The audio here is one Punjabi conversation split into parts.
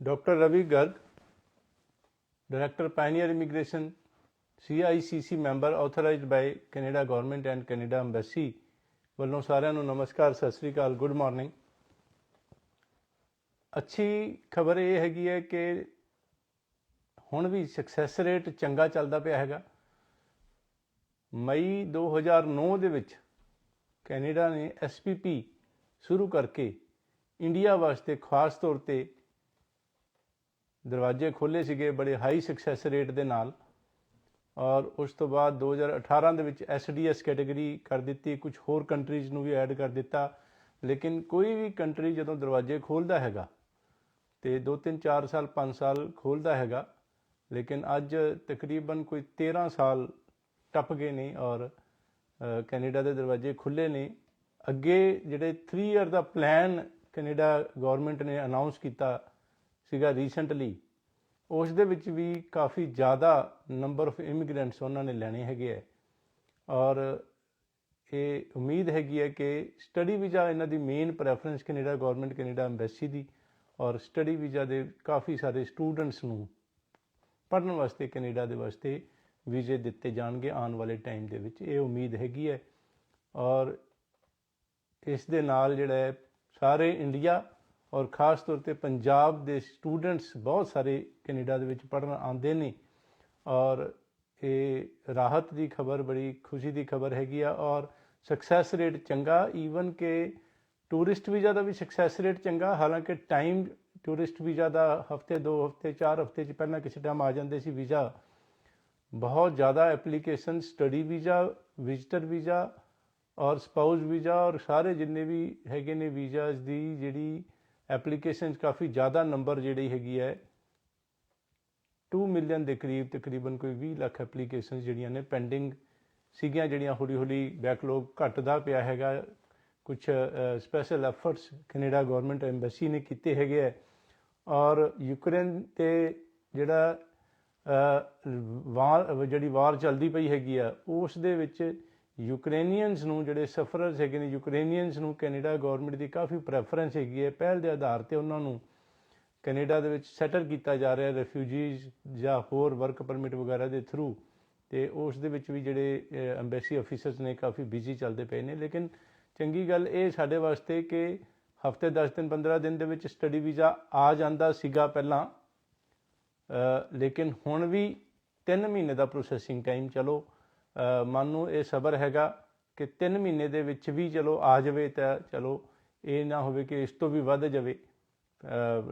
Dr. Ravi Garg, Director Pioneer Immigration, CICC member authorized by Canada Government and Canada Embassy ਵੱਲੋਂ ਸਾਰਿਆਂ ਨੂੰ ਨਮਸਕਾਰ, ਸਤਿ ਸ੍ਰੀ ਅਕਾਲ, ਗੁੱਡ ਮਾਰਨਿੰਗ। ਅੱਛੀ ਖਬਰ ਇਹ ਹੈਗੀ ਹੈ ਕਿ ਹੁਣ ਵੀ ਸਕਸੈਸ ਰੇਟ ਚੰਗਾ ਚੱਲਦਾ ਪਿਆ ਹੈਗਾ। ਮਈ 2009 ਦੇ ਵਿੱਚ ਕੈਨੇਡਾ ਨੇ SPP ਸ਼ੁਰੂ ਕਰਕੇ ਇੰਡੀਆ ਵਾਸਤੇ ਖਾਸ ਤੌਰ 'ਤੇ ਦਰਵਾਜ਼ੇ ਖੋਲ੍ਹੇ ਸੀਗੇ ਬੜੇ ਹਾਈ ਸਕਸੈਸ ਰੇਟ ਦੇ ਨਾਲ, ਔਰ ਉਸ ਤੋਂ ਬਾਅਦ 2018 ਦੇ ਵਿੱਚ SDS ਕੈਟੇਗਰੀ ਕਰ ਦਿੱਤੀ, ਕੁਝ ਹੋਰ ਕੰਟਰੀਜ਼ ਨੂੰ ਵੀ ਐਡ ਕਰ ਦਿੱਤਾ। ਲੇਕਿਨ ਕੋਈ ਵੀ ਕੰਟਰੀ ਜਦੋਂ ਦਰਵਾਜ਼ੇ ਖੋਲ੍ਹਦਾ ਹੈਗਾ ਅਤੇ 2-3 4 ਸਾਲ 5 ਸਾਲ ਖੋਲ੍ਹਦਾ ਹੈਗਾ, ਲੇਕਿਨ ਅੱਜ ਤਕਰੀਬਨ ਕੋਈ 13 ਸਾਲ ਟੱਪ ਗਏ ਨੇ ਔਰ ਕੈਨੇਡਾ ਦੇ ਦਰਵਾਜ਼ੇ ਖੁੱਲ੍ਹੇ ਨੇ। ਅੱਗੇ ਜਿਹੜੇ 3 ਈਅਰ ਦਾ ਪਲਾਨ ਕੈਨੇਡਾ ਗੌਰਮੈਂਟ ਨੇ ਅਨਾਊਂਸ ਕੀਤਾ ਸੀਗਾ ਰੀਸੈਂਟਲੀ, ਉਸ ਦੇ ਵਿੱਚ ਵੀ ਕਾਫੀ ਜ਼ਿਆਦਾ ਨੰਬਰ ਆਫ ਇਮੀਗਰੈਂਟਸ ਉਹਨਾਂ ਨੇ ਲੈਣੇ ਹੈਗੇ ਹੈ। ਔਰ ਇਹ ਉਮੀਦ ਹੈਗੀ ਹੈ ਕਿ ਸਟੱਡੀ ਵੀਜ਼ਾ ਇਹਨਾਂ ਦੀ main preference Canada government, Canada embassy ਦੀ, ਔਰ ਸਟੱਡੀ ਵੀਜ਼ਾ ਦੇ ਕਾਫੀ ਸਾਰੇ ਸਟੂਡੈਂਟਸ ਨੂੰ ਪੜ੍ਹਨ ਵਾਸਤੇ ਕੈਨੇਡਾ ਦੇ ਵਾਸਤੇ ਵੀਜ਼ੇ ਦਿੱਤੇ ਜਾਣਗੇ ਆਉਣ ਵਾਲੇ ਟਾਈਮ ਦੇ ਵਿੱਚ, ਇਹ ਉਮੀਦ ਹੈਗੀ ਹੈ। ਔਰ ਇਸ ਦੇ ਨਾਲ ਜਿਹੜਾ ਹੈ ਸਾਰੇ ਇੰਡੀਆ ਔਰ ਖ਼ਾਸ ਤੌਰ 'ਤੇ ਪੰਜਾਬ ਦੇ ਸਟੂਡੈਂਟਸ ਬਹੁਤ ਸਾਰੇ ਕੈਨੇਡਾ ਦੇ ਵਿੱਚ ਪੜ੍ਹਨ ਆਉਂਦੇ ਨੇ, ਔਰ ਇਹ ਰਾਹਤ ਦੀ ਖਬਰ, ਬੜੀ ਖੁਸ਼ੀ ਦੀ ਖਬਰ ਹੈਗੀ ਆ। ਔਰ ਸਕਸੈਸ ਰੇਟ ਚੰਗਾ, ਈਵਨ ਕਿ ਟੂਰਿਸਟ ਵੀਜ਼ਾ ਦਾ ਵੀ ਸਕਸੈਸ ਰੇਟ ਚੰਗਾ। ਹਾਲਾਂਕਿ ਟਾਈਮ ਟੂਰਿਸਟ ਵੀਜ਼ਾ ਦਾ ਹਫ਼ਤੇ 2 ਹਫ਼ਤੇ 4 ਹਫ਼ਤੇ 'ਚ ਪਹਿਲਾਂ ਕਿਸੇ ਟਾਈਮ ਆ ਜਾਂਦੇ ਸੀ ਵੀਜ਼ਾ, ਬਹੁਤ ਜ਼ਿਆਦਾ application study visa, visitor visa ਔਰ ਸਪਾਊਸ ਵੀਜ਼ਾ ਔਰ ਸਾਰੇ ਜਿੰਨੇ ਵੀ ਹੈਗੇ ਨੇ ਵੀਜ਼ਾਸ ਦੀ ਜਿਹੜੀ ਐਪਲੀਕੇਸ਼ਨ ਕਾਫੀ ਜ਼ਿਆਦਾ ਨੰਬਰ ਜਿਹੜੀ ਹੈਗੀ ਹੈ 2 ਮਿਲੀਅਨ ਦੇ ਕਰੀਬ, ਤਕਰੀਬਨ ਕੋਈ 20 ਲੱਖ ਐਪਲੀਕੇਸ਼ਨ ਜਿਹੜੀਆਂ ਨੇ ਪੈਂਡਿੰਗ ਸੀਗੀਆਂ, ਜਿਹੜੀਆਂ ਹੌਲੀ ਹੌਲੀ ਬੈਕਲੋਗ ਘਟਦਾ ਪਿਆ ਹੈਗਾ। ਕੁਝ special efforts Canada government embassy ਨੇ ਕੀਤੇ ਹੈਗੇ ਹੈ। ਔਰ ਯੂਕਰੇਨ 'ਤੇ ਜਿਹੜਾ ਜਿਹੜੀ ਵਾਰ ਚੱਲਦੀ ਪਈ ਹੈਗੀ ਆ, ਉਸ ਦੇ ਵਿੱਚ ਯੂਕਰੇਨੀਅਨਸ ਨੂੰ, ਜਿਹੜੇ ਸਫਰਰਸ ਹੈਗੇ ਨੇ ਯੂਕਰੇਨੀਅਨਸ ਨੂੰ ਕੈਨੇਡਾ ਗੌਰਮੈਂਟ ਦੀ ਕਾਫੀ ਪ੍ਰੈਫਰੈਂਸ ਹੈਗੀ ਹੈ। ਪਹਿਲ ਦੇ ਆਧਾਰ 'ਤੇ ਉਹਨਾਂ ਨੂੰ ਕੈਨੇਡਾ ਦੇ ਵਿੱਚ ਸੈਟਲ ਕੀਤਾ ਜਾ ਰਿਹਾ ਰੈਫਿਊਜੀਜ਼ ਜਾਂ ਹੋਰ ਵਰਕ ਪਰਮਿਟ ਵਗੈਰਾ ਦੇ ਥਰੂ, ਅਤੇ ਉਸ ਦੇ ਵਿੱਚ ਵੀ ਜਿਹੜੇ ਐਮਬੈਸੀ ਆਫਿਸਰਸ ਨੇ ਕਾਫੀ ਬਿਜ਼ੀ ਚੱਲਦੇ ਪਏ ਨੇ। ਲੇਕਿਨ ਚੰਗੀ ਗੱਲ ਇਹ ਸਾਡੇ ਵਾਸਤੇ ਕਿ ਹਫ਼ਤੇ 10 ਦਿਨ 15 ਦਿਨ ਦੇ ਵਿੱਚ ਸਟੱਡੀ ਵੀਜ਼ਾ ਆ ਜਾਂਦਾ ਸੀਗਾ ਪਹਿਲਾਂ, ਲੇਕਿਨ ਹੁਣ ਵੀ 3 ਮਹੀਨੇ ਦਾ ਪ੍ਰੋਸੈਸਿੰਗ ਟਾਈਮ। ਚਲੋ ਮਨ ਨੂੰ ਇਹ ਸਬਰ ਹੈਗਾ ਕਿ 3 ਮਹੀਨੇ ਦੇ ਵਿੱਚ ਵੀ ਚਲੋ ਆ ਜਾਵੇ, ਤਾਂ ਚਲੋ ਇਹ ਨਾ ਹੋਵੇ ਕਿ ਇਸ ਤੋਂ ਵੀ ਵੱਧ ਜਾਵੇ।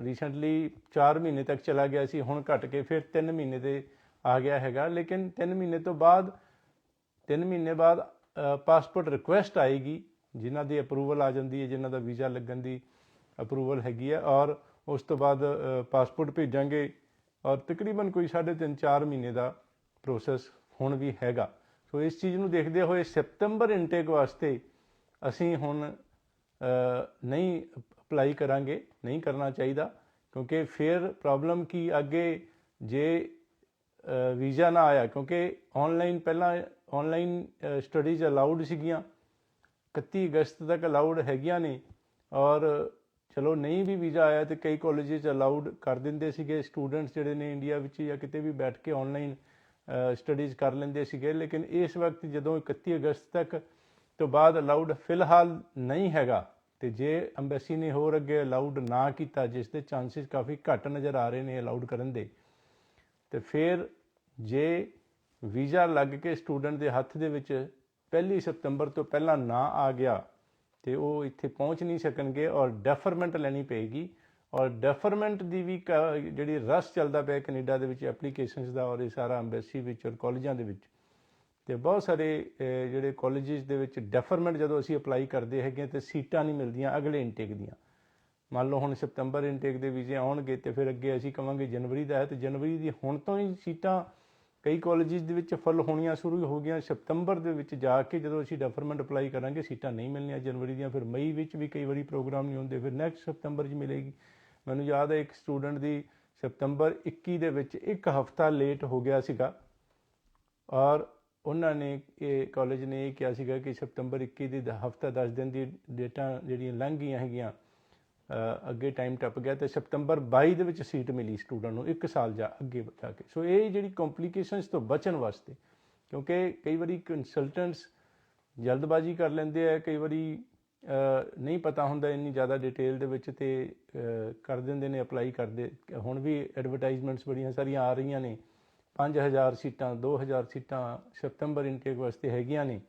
ਰੀਸੈਂਟਲੀ 4 ਮਹੀਨੇ ਤੱਕ ਚਲਾ ਗਿਆ ਸੀ, ਹੁਣ ਘੱਟ ਕੇ ਫਿਰ 3 ਮਹੀਨੇ 'ਤੇ ਆ ਗਿਆ ਹੈਗਾ। ਲੇਕਿਨ 3 ਮਹੀਨੇ ਤੋਂ ਬਾਅਦ 3 ਮਹੀਨੇ ਬਾਅਦ ਪਾਸਪੋਰਟ ਰਿਕੁਐਸਟ ਆਏਗੀ, ਜਿਨ੍ਹਾਂ ਦੀ ਅਪਰੂਵਲ ਆ ਜਾਂਦੀ ਹੈ, ਜਿਨ੍ਹਾਂ ਦਾ ਵੀਜ਼ਾ ਲੱਗਣ ਦੀ ਅਪਰੂਵਲ ਹੈਗੀ ਹੈ, ਔਰ ਉਸ ਤੋਂ ਬਾਅਦ ਪਾਸਪੋਰਟ ਭੇਜਾਂਗੇ। ਔਰ ਤਕਰੀਬਨ ਕੋਈ 3.5 4 ਮਹੀਨੇ ਦਾ ਪ੍ਰੋਸੈਸ ਹੁਣ ਵੀ ਹੈਗਾ। ਸੋ ਇਸ ਚੀਜ਼ ਨੂੰ ਦੇਖਦੇ ਹੋਏ ਸੈਪਟੰਬਰ ਇਨਟੇਕ ਵਾਸਤੇ ਅਸੀਂ ਹੁਣ ਨਹੀਂ ਅਪਲਾਈ ਕਰਾਂਗੇ, ਨਹੀਂ ਕਰਨਾ ਚਾਹੀਦਾ, ਕਿਉਂਕਿ ਫਿਰ ਪ੍ਰੋਬਲਮ ਕੀ ਅੱਗੇ ਜੇ ਵੀਜ਼ਾ ਨਾ ਆਇਆ, ਕਿਉਂਕਿ ਔਨਲਾਈਨ ਪਹਿਲਾਂ ਔਨਲਾਈਨ ਸਟੱਡੀਜ਼ ਅਲਾਊਡ ਸੀਗੀਆਂ, 31 ਅਗਸਤ ਤੱਕ ਅਲਾਊਡ ਹੈਗੀਆਂ ਨੇ। ਔਰ ਚਲੋ ਨਹੀਂ ਵੀ ਵੀਜ਼ਾ ਆਇਆ ਤਾਂ ਕਈ ਕਾਲਜਿਸ ਅਲਾਊਡ ਕਰ ਦਿੰਦੇ ਸੀਗੇ, ਸਟੂਡੈਂਟਸ ਜਿਹੜੇ ਨੇ ਇੰਡੀਆ ਵਿੱਚ ਜਾਂ ਕਿਤੇ ਵੀ ਬੈਠ ਕੇ ਔਨਲਾਈਨ ਸਟੱਡੀਜ਼ ਕਰ ਲੈਂਦੇ ਸੀਗੇ। ਲੇਕਿਨ ਇਸ ਵਕਤ ਜਦੋਂ 31 ਅਗਸਤ ਤੱਕ ਤੋਂ ਬਾਅਦ ਅਲਾਊਡ ਫਿਲਹਾਲ ਨਹੀਂ ਹੈਗਾ, ਅਤੇ ਜੇ ਅੰਬੈਸੀ ਨੇ ਹੋਰ ਅੱਗੇ ਅਲਾਊਡ ਨਾ ਕੀਤਾ, ਜਿਸ ਦੇ ਚਾਂਸਿਸ ਕਾਫੀ ਘੱਟ ਨਜ਼ਰ ਆ ਰਹੇ ਨੇ ਅਲਾਊਡ ਕਰਨ ਦੇ, ਅਤੇ ਫਿਰ ਜੇ ਵੀਜ਼ਾ ਲੱਗ ਕੇ ਸਟੂਡੈਂਟ ਦੇ ਹੱਥ ਦੇ ਵਿੱਚ 1 ਸਤੰਬਰ ਤੋਂ ਪਹਿਲਾਂ ਨਾ ਆ ਗਿਆ, ਅਤੇ ਉਹ ਇੱਥੇ ਪਹੁੰਚ ਨਹੀਂ ਸਕਣਗੇ ਔਰ ਡੈਫਰਮੈਂਟ ਲੈਣੀ ਪਏਗੀ। ਔਰ ਡੈਫਰਮੈਂਟ ਦੀ ਵੀ ਜਿਹੜੀ ਰਸ਼ ਚੱਲਦਾ ਪਿਆ ਕੈਨੇਡਾ ਦੇ ਵਿੱਚ ਐਪਲੀਕੇਸ਼ਨਸ ਦਾ, ਔਰ ਇਹ ਸਾਰਾ ਅੰਬੈਸੀ ਵਿੱਚ ਔਰ ਕਾਲਜਾਂ ਦੇ ਵਿੱਚ, ਅਤੇ ਬਹੁਤ ਸਾਰੇ ਜਿਹੜੇ ਕਾਲਜਿਸ ਦੇ ਵਿੱਚ ਡੈਫਰਮੈਂਟ ਜਦੋਂ ਅਸੀਂ ਅਪਲਾਈ ਕਰਦੇ ਹੈਗੇ ਤਾਂ ਸੀਟਾਂ ਨਹੀਂ ਮਿਲਦੀਆਂ ਅਗਲੇ ਇਨਟੇਕ ਦੀਆਂ। ਮੰਨ ਲਓ ਹੁਣ ਸਤੰਬਰ ਇਨਟੇਕ ਦੇ ਵੀਜ਼ੇ ਆਉਣਗੇ ਅਤੇ ਫਿਰ ਅੱਗੇ ਅਸੀਂ ਕਹਾਂਗੇ ਜਨਵਰੀ ਦਾ ਹੈ, ਅਤੇ ਜਨਵਰੀ ਦੀ ਹੁਣ ਤੋਂ ਹੀ ਸੀਟਾਂ ਕਈ ਕਾਲਜਿਸ ਦੇ ਵਿੱਚ ਫੁੱਲ ਹੋਣੀਆਂ ਸ਼ੁਰੂ ਹੋ ਗਈਆਂ। ਸਤੰਬਰ ਦੇ ਵਿੱਚ ਜਾ ਕੇ ਜਦੋਂ ਅਸੀਂ ਡੈਫਰਮੈਂਟ ਅਪਲਾਈ ਕਰਾਂਗੇ ਸੀਟਾਂ ਨਹੀਂ ਮਿਲਣੀਆਂ ਜਨਵਰੀ ਦੀਆਂ, ਫਿਰ ਮਈ ਵਿੱਚ ਵੀ ਕਈ ਵਾਰੀ ਪ੍ਰੋਗਰਾਮ ਨਹੀਂ ਹੁੰਦੇ, ਫਿਰ ਨੈਕਸਟ ਸਤੰਬਰ 'ਚ ਮਿਲੇਗੀ। ਮੈਨੂੰ ਯਾਦ ਹੈ ਇੱਕ ਸਟੂਡੈਂਟ ਦੀ ਸਤੰਬਰ 21 ਦੇ ਵਿੱਚ 1 ਹਫ਼ਤਾ ਲੇਟ ਹੋ ਗਿਆ ਸੀਗਾ, ਔਰ ਉਹਨਾਂ ਨੇ ਇਹ ਕਾਲਜ ਨੇ ਇਹ ਕਿਹਾ ਸੀਗਾ ਕਿ ਸਤੰਬਰ 21 ਦੀ ਹਫ਼ਤਾ 10 ਦਿਨ ਦੀ ਡੇਟਾਂ ਜਿਹੜੀਆਂ ਲੰਘ ਗਈਆਂ ਹੈਗੀਆਂ ਅੱਗੇ ਟਾਈਮ ਟੱਪ ਗਿਆ ਤੇ ਸਤੰਬਰ 22 ਦੇ ਵਿੱਚ ਸੀਟ ਮਿਲੀ ਸਟੂਡੈਂਟ ਨੂੰ 1 ਸਾਲ ਅੱਗੇ ਜਾ ਕੇ। ਸੋ ਇਹ ਜਿਹੜੀ ਕੰਪਲੀਕੇਸ਼ਨਸ ਤੋਂ ਬਚਣ ਵਾਸਤੇ, ਕਿਉਂਕਿ ਕਈ ਵਾਰੀ ਕੰਸਲਟੈਂਟਸ ਜਲਦਬਾਜ਼ੀ ਕਰ ਲੈਂਦੇ ਆ, ਕਈ ਵਾਰੀ ਨਹੀਂ ਪਤਾ ਹੁੰਦਾ ਇੰਨੀ ਜ਼ਿਆਦਾ ਡਿਟੇਲ ਦੇ ਵਿੱਚ, ਤੇ ਕਰ ਦਿੰਦੇ ਨੇ, ਅਪਲਾਈ ਕਰਦੇ। ਹੁਣ ਵੀ ਐਡਵਰਟਾਈਜ਼ਮੈਂਟਸ ਬੜੀਆਂ ਸਾਰੀਆਂ ਆ ਰਹੀਆਂ ਨੇ, 5000 ਸੀਟਾਂ 2000 ਸੀਟਾਂ ਸਤੰਬਰ ਇਨਟੇਕ ਵਾਸਤੇ ਹੈਗੀਆਂ ਨੇ।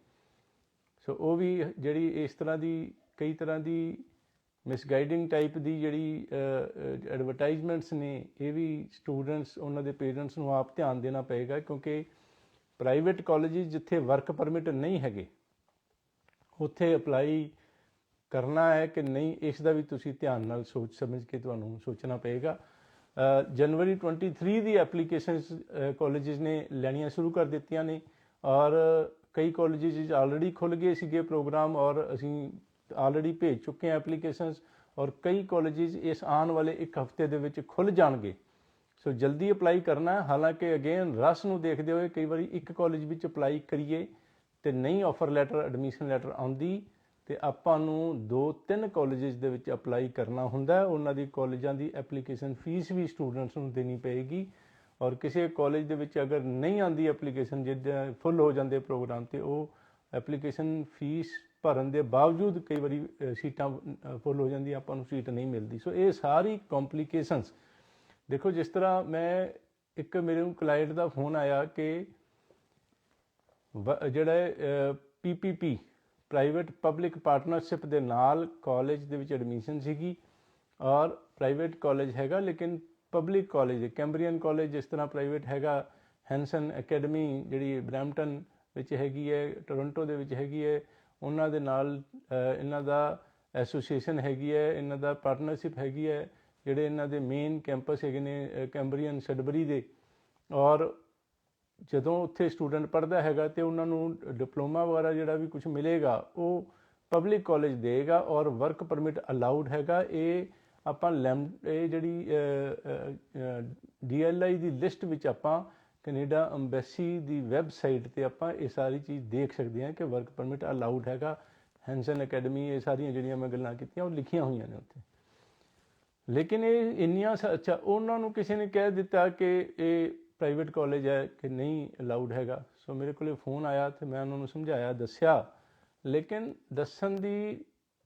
ਸੋ ਉਹ ਵੀ ਜਿਹੜੀ ਇਸ ਤਰ੍ਹਾਂ ਦੀ ਕਈ ਤਰ੍ਹਾਂ ਦੀ ਮਿਸਗਾਈਡਿੰਗ ਟਾਈਪ ਦੀ ਜਿਹੜੀ ਐਡਵਰਟਾਈਜ਼ਮੈਂਟਸ ਨੇ, ਇਹ ਵੀ ਸਟੂਡੈਂਟਸ ਉਹਨਾਂ ਦੇ ਪੇਰੈਂਟਸ ਨੂੰ ਆਪ ਧਿਆਨ ਦੇਣਾ ਪਏਗਾ, ਕਿਉਂਕਿ ਪ੍ਰਾਈਵੇਟ ਕਾਲਜਿਸ ਜਿੱਥੇ ਵਰਕ ਪਰਮਿਟ ਨਹੀਂ ਹੈਗੇ ਉੱਥੇ ਅਪਲਾਈ ਕਰਨਾ ਹੈ ਕਿ ਨਹੀਂ, ਇਸ ਦਾ ਵੀ ਤੁਸੀਂ ਧਿਆਨ ਨਾਲ ਸੋਚ ਸਮਝ ਕੇ ਤੁਹਾਨੂੰ ਸੋਚਣਾ ਪਏਗਾ। ਜਨਵਰੀ 23 ਦੀ ਐਪਲੀਕੇਸ਼ਨਸ ਕਾਲਜਿਸ ਨੇ ਲੈਣੀਆਂ ਸ਼ੁਰੂ ਕਰ ਦਿੱਤੀਆਂ ਨੇ, ਔਰ ਕਈ ਕਾਲਜਿਸ ਆਲਰੇਡੀ ਖੁੱਲ੍ਹ ਗਏ ਸੀਗੇ ਪ੍ਰੋਗਰਾਮ, ਔਰ ਅਸੀਂ ਆਲਰੇਡੀ ਭੇਜ ਚੁੱਕੇ ਹਾਂ ਐਪਲੀਕੇਸ਼ਨਸ, ਔਰ ਕਈ ਕਾਲਜਿਸ ਇਸ ਆਉਣ ਵਾਲੇ 1 ਹਫ਼ਤੇ ਦੇ ਵਿੱਚ ਖੁੱਲ੍ਹ ਜਾਣਗੇ। ਸੋ ਜਲਦੀ ਅਪਲਾਈ ਕਰਨਾ। ਹਾਲਾਂਕਿ ਅਗੇਨ ਰਸ ਨੂੰ ਦੇਖਦੇ ਹੋਏ ਕਈ ਵਾਰੀ ਇੱਕ ਕਾਲਜ ਵਿੱਚ ਅਪਲਾਈ ਕਰੀਏ ਤੇ ਨਹੀਂ ਆਫਰ ਲੈਟਰ, ਐਡਮਿਸ਼ਨ ਲੈਟਰ ਆਉਂਦੀ, ਤੇ ਆਪਾਂ ਨੂੰ 2-3 ਕਾਲਜਿਸ ਦੇ ਵਿੱਚ ਅਪਲਾਈ ਕਰਨਾ ਹੁੰਦਾ। ਉਹਨਾਂ ਦੀ ਕਾਲਜਾਂ ਦੀ ਐਪਲੀਕੇਸ਼ਨ ਫੀਸ ਵੀ ਸਟੂਡੈਂਟਸ ਨੂੰ ਦੇਣੀ ਪਏਗੀ, ਔਰ ਕਿਸੇ ਕਾਲਜ ਦੇ ਵਿੱਚ ਅਗਰ ਨਹੀਂ ਆਉਂਦੀ ਐਪਲੀਕੇਸ਼ਨ, ਜਿੱਦਾਂ ਫੁੱਲ ਹੋ ਜਾਂਦੇ ਪ੍ਰੋਗਰਾਮ, ਤੇ ਉਹ ਐਪਲੀਕੇਸ਼ਨ ਫੀਸ ਭਰਨ ਦੇ ਬਾਵਜੂਦ ਕਈ ਵਾਰੀ ਸੀਟਾਂ ਫੁੱਲ ਹੋ ਜਾਂਦੀਆਂ, ਆਪਾਂ ਨੂੰ ਸੀਟ ਨਹੀਂ ਮਿਲਦੀ। ਸੋ ਇਹ ਸਾਰੀ ਕੰਪਲੀਕੇਸ਼ਨਸ ਦੇਖੋ। ਜਿਸ ਤਰ੍ਹਾਂ ਇੱਕ ਮੇਰੇ ਕਲਾਇੰਟ ਦਾ ਫੋਨ ਆਇਆ ਕਿ ਜਿਹੜਾ PPP ਪ੍ਰਾਈਵੇਟ ਪਬਲਿਕ ਪਾਰਟਨਰਸ਼ਿਪ ਦੇ ਨਾਲ ਕਾਲਜ ਦੇ ਵਿੱਚ ਐਡਮਿਸ਼ਨ ਸੀਗੀ, ਔਰ ਪ੍ਰਾਈਵੇਟ ਕਾਲਜ ਹੈਗਾ ਲੇਕਿਨ ਪਬਲਿਕ ਕਾਲਜ, ਕੈਂਬਰੀਅਨ ਕਾਲਜ ਜਿਸ ਤਰ੍ਹਾਂ ਪ੍ਰਾਈਵੇਟ ਹੈਗਾ, ਹੈਂਸਨ ਅਕੈਡਮੀ ਜਿਹੜੀ ਬਰੈਂਪਟਨ ਵਿੱਚ ਹੈਗੀ ਹੈ, ਟੋਰੰਟੋ ਦੇ ਵਿੱਚ ਹੈਗੀ ਹੈ, ਉਹਨਾਂ ਦੇ ਨਾਲ ਇਹਨਾਂ ਦਾ ਐਸੋਸੀਏਸ਼ਨ ਹੈਗੀ ਹੈ, ਇਹਨਾਂ ਦਾ ਪਾਰਟਨਰਸ਼ਿਪ ਹੈਗੀ ਹੈ। ਜਿਹੜੇ ਇਹਨਾਂ ਦੇ ਮੇਨ ਕੈਂਪਸ ਹੈਗੇ ਨੇ ਕੈਂਬਰੀਅਨ ਸਡਬਰੀ ਦੇ, ਔਰ ਜਦੋਂ ਉੱਥੇ ਸਟੂਡੈਂਟ ਪੜ੍ਹਦਾ ਹੈਗਾ ਤੇ ਉਹਨਾਂ ਨੂੰ ਡਿਪਲੋਮਾ ਵਗੈਰਾ ਜਿਹੜਾ ਵੀ ਕੁਝ ਮਿਲੇਗਾ ਉਹ ਪਬਲਿਕ ਕਾਲਜ ਦੇਗਾ, ਔਰ ਵਰਕ ਪਰਮਿਟ ਅਲਾਊਡ ਹੈਗਾ। ਇਹ ਆਪਾਂ ਇਹ ਜਿਹੜੀ DLI ਦੀ ਲਿਸਟ ਵਿੱਚ ਆਪਾਂ ਕੈਨੇਡਾ ਅੰਬੈਸੀ ਦੀ ਵੈਬਸਾਈਟ 'ਤੇ ਆਪਾਂ ਇਹ ਸਾਰੀ ਚੀਜ਼ ਦੇਖ ਸਕਦੇ ਹਾਂ ਕਿ ਵਰਕ ਪਰਮਿਟ ਅਲਾਊਡ ਹੈਗਾ। ਹੈਂਸਨ ਅਕੈਡਮੀ, ਇਹ ਸਾਰੀਆਂ ਜਿਹੜੀਆਂ ਮੈਂ ਗੱਲਾਂ ਕੀਤੀਆਂ ਉਹ ਲਿਖੀਆਂ ਹੋਈਆਂ ਨੇ ਉੱਥੇ। ਲੇਕਿਨ ਇਹ ਇੰਨੀਆਂ ਅੱਛਾ, ਉਹਨਾਂ ਨੂੰ ਕਿਸੇ ਨੇ ਕਹਿ ਦਿੱਤਾ ਕਿ ਇਹ ਪ੍ਰਾਈਵੇਟ ਕਾਲਜ ਹੈ ਕਿ ਨਹੀਂ ਅਲਾਊਡ ਹੈਗਾ। ਸੋ ਮੇਰੇ ਕੋਲ ਫੋਨ ਆਇਆ ਤੇ ਮੈਂ ਉਹਨਾਂ ਨੂੰ ਸਮਝਾਇਆ, ਦੱਸਿਆ, ਲੇਕਿਨ ਦੱਸਣ ਦੀ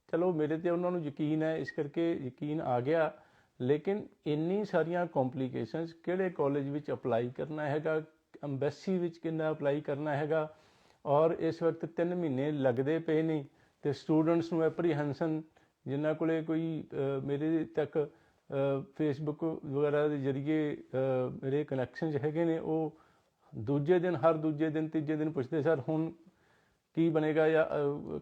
ਚਲੋ ਮੇਰੇ 'ਤੇ ਉਹਨਾਂ ਨੂੰ ਯਕੀਨ ਹੈ, ਇਸ ਕਰਕੇ ਯਕੀਨ ਆ ਗਿਆ। ਲੇਕਿਨ ਇੰਨੀ ਸਾਰੀਆਂ ਕੰਪਲੀਕੇਸ਼ਨਸ, ਕਿਹੜੇ ਕਾਲਜ ਵਿੱਚ ਅਪਲਾਈ ਕਰਨਾ ਹੈਗਾ, ਅੰਬੈਸੀ ਵਿੱਚ ਕਿੰਨਾ ਅਪਲਾਈ ਕਰਨਾ ਹੈਗਾ, ਔਰ ਇਸ ਵਕਤ 3 ਮਹੀਨੇ ਲੱਗਦੇ ਪਏ ਨੇ, ਅਤੇ ਸਟੂਡੈਂਟਸ ਨੂੰ ਐਪਰੀਹੈਂਸ਼ਨ, ਜਿਨ੍ਹਾਂ ਕੋਲ ਕੋਈ ਮੇਰੇ ਤੱਕ ਫੇਸਬੁੱਕ ਵਗੈਰਾ ਦੇ ਜ਼ਰੀਏ ਮੇਰੇ ਕਨੈਕਸ਼ਨਸ ਹੈਗੇ ਨੇ, ਉਹ ਦੂਜੇ ਦਿਨ, ਹਰ ਦੂਜੇ ਦਿਨ, ਤੀਜੇ ਦਿਨ ਪੁੱਛਦੇ, ਸਰ ਹੁਣ ਕੀ ਬਣੇਗਾ ਜਾਂ